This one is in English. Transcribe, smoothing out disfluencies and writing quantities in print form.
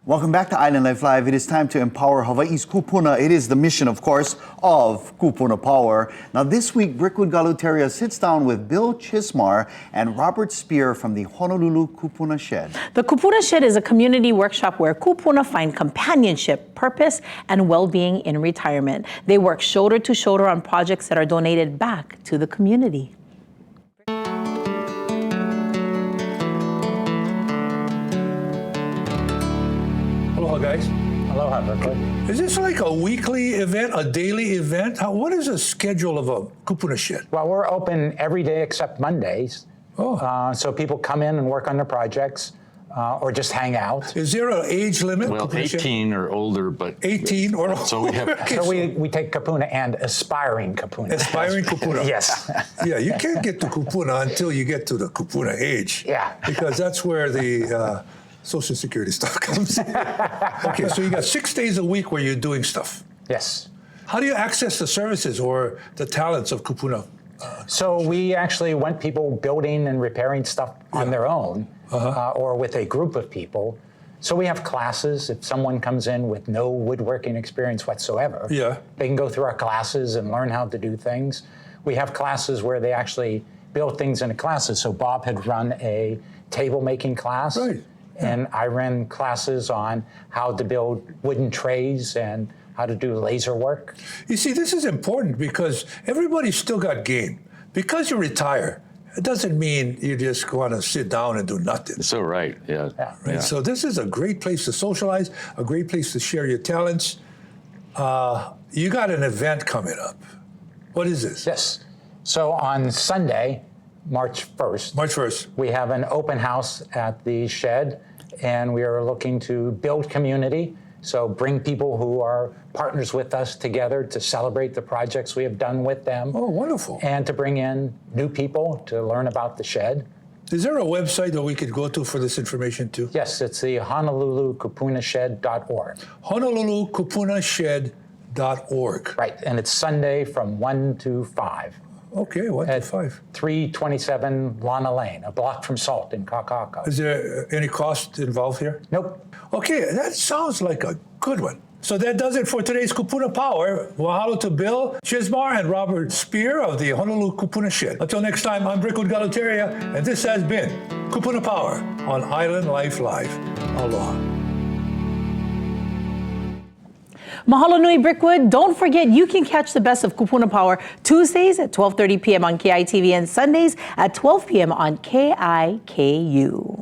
Welcome back to Island Life Live. It is time to empower Hawaii's Kūpuna. It is the mission, of course, of Kūpuna Power. Now, this week, Brickwood Galuteria sits down with Bill Chismar and Robert Spear from the Honolulu Kūpuna Shed. The Kūpuna Shed is a community workshop where Kūpuna find companionship, purpose, and well-being in retirement. They work shoulder to shoulder on projects that are donated back to the community. Aloha, guys. Aloha, Brickwood. Is this like a weekly event, a daily event? What is the schedule of a Kūpuna Shed? Well, we're open every day except Mondays. Oh. So people come in and work on their projects or just hang out. Is there an age limit? Well, Kūpuna Shed? 18 or older, but 18 or older. so we have Okay, So we take Kūpuna and aspiring Kūpuna. Aspiring Kūpuna. Yes. Yeah, you can't get to Kūpuna until you get to the Kūpuna age. Yeah. Because that's where the Social Security stuff comes. Okay, so you got 6 days a week where you're doing stuff. Yes. How do you access the services or the talents of Kūpuna? So we actually want people building and repairing stuff on their own or with a group of people. So we have classes. If someone comes in with no woodworking experience whatsoever, they can go through our classes and learn how to do things. We have classes where they actually build things in the classes. So Bob had run a table making class. Right. And I ran classes on how to build wooden trays and how to do laser work. You see, this is important because everybody's still got game. Because you retire, it doesn't mean you just want to sit down and do nothing. so right, yeah. Right? So this is a great place to socialize, a great place to share your talents. You got an event coming up. What is this? Yes. So on Sunday, March 1st, March 1st. we have an open house at the shed, and we are looking to build community. So bring people who are partners with us together to celebrate the projects we have done with them. Oh, wonderful. And to bring in new people to learn about the shed. Is there a website that we could go to for this information too? Yes, it's the HonoluluKūpunashed.org. HonoluluKūpunashed.org. Right, and it's Sunday from 1 to 5. Okay, 1 to 5. 327 Lana Lane, a block from Salt in Kakaka. Is there any cost involved here? Nope. Okay, that sounds like a good one. So that does it for today's Kūpuna Power. Mahalo to Bill Chismar and Robert Spear of the Honolulu Kūpuna Shed. Until next time, I'm Brickwood Galuteria, and this has been Kūpuna Power on Island Life Live. Aloha. Mahalo nui, Brickwood. Don't forget, you can catch the best of Kūpuna Power Tuesdays at 12:30 p.m. on KITV and Sundays at 12 p.m. on KIKU.